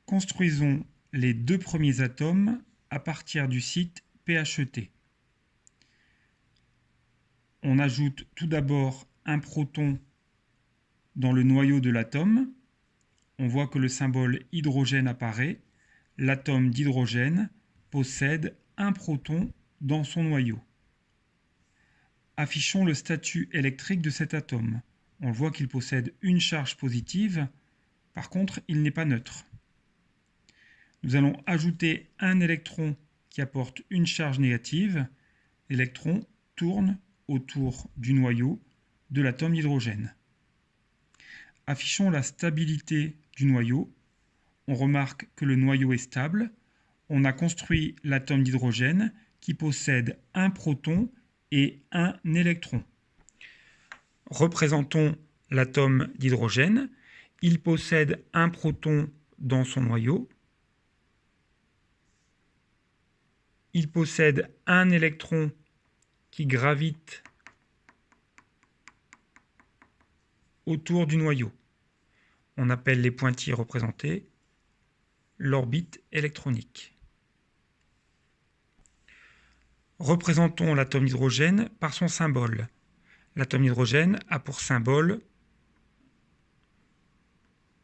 Construisons les deux premiers atomes à partir du site PHET. On ajoute tout d'abord un proton dans le noyau de l'atome. On voit que le symbole hydrogène apparaît. L'atome d'hydrogène possède un proton dans son noyau. Affichons le statut électrique de cet atome. On voit qu'il possède une charge positive, par contre il n'est pas neutre. Nous allons ajouter un électron qui apporte une charge négative. L'électron tourne autour du noyau de l'atome d'hydrogène. Affichons la stabilité du noyau. On remarque que le noyau est stable. On a construit l'atome d'hydrogène qui possède un proton et un électron. Représentons l'atome d'hydrogène. Il possède un proton dans son noyau. Il possède un électron qui gravite autour du noyau. On appelle les pointillés représentés l'orbite électronique. Représentons l'atome d'hydrogène par son symbole. L'atome d'hydrogène a pour symbole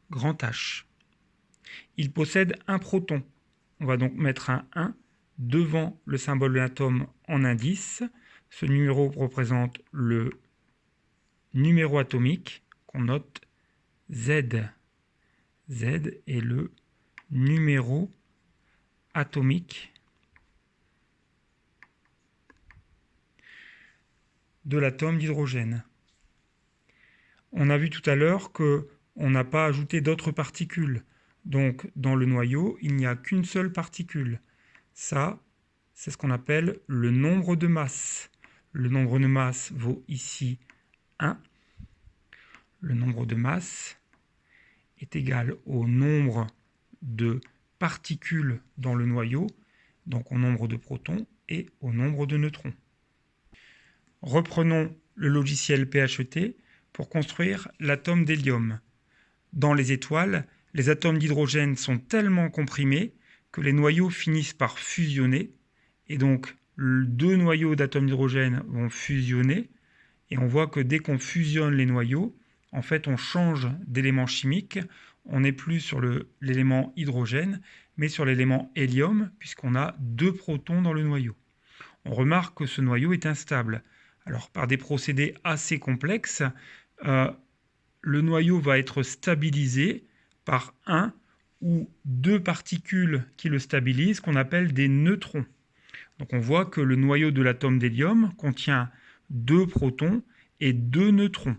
grand H. Il possède un proton. On va donc mettre un 1 devant le symbole de l'atome en indice. Ce numéro représente le numéro atomique qu'on note Z. Z est le numéro atomique de l'atome d'hydrogène. On a vu tout à l'heure qu'on n'a pas ajouté d'autres particules. Donc, dans le noyau, il n'y a qu'une seule particule. Ça, c'est ce qu'on appelle le nombre de masse. Le nombre de masse vaut ici 1. Le nombre de masse est égal au nombre de particules dans le noyau, donc au nombre de protons et au nombre de neutrons. Reprenons le logiciel PHET pour construire l'atome d'hélium. Dans les étoiles, les atomes d'hydrogène sont tellement comprimés que les noyaux finissent par fusionner, et donc deux noyaux d'atomes d'hydrogène vont fusionner, et on voit que dès qu'on fusionne les noyaux, en fait on change d'élément chimique, on n'est plus sur l'élément hydrogène, mais sur l'élément hélium, puisqu'on a deux protons dans le noyau. On remarque que ce noyau est instable. Alors par des procédés assez complexes, le noyau va être stabilisé par un ou deux particules qui le stabilisent, qu'on appelle des neutrons. Donc on voit que le noyau de l'atome d'hélium contient deux protons et deux neutrons.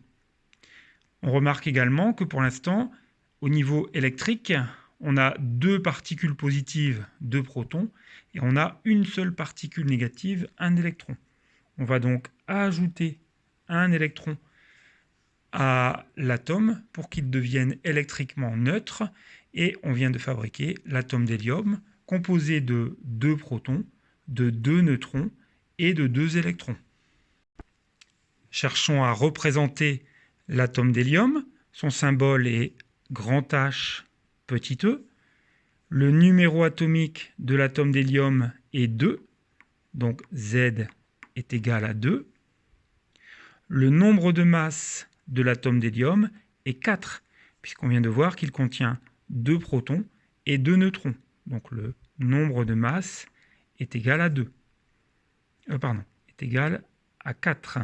On remarque également que pour l'instant, au niveau électrique, on a deux particules positives, deux protons, et on a une seule particule négative, un électron. On va donc ajouter un électron à l'atome pour qu'il devienne électriquement neutre, et on vient de fabriquer l'atome d'hélium composé de deux protons, de deux neutrons et de deux électrons. Cherchons à représenter l'atome d'hélium. Son symbole est grand H, petit e. Le numéro atomique de l'atome d'hélium est 2, donc Z est égal à 2. Le nombre de masse de l'atome d'hélium est 4, puisqu'on vient de voir qu'il contient 2 protons et 2 neutrons. Donc le nombre de masse est égal à 2. Est égal à 4.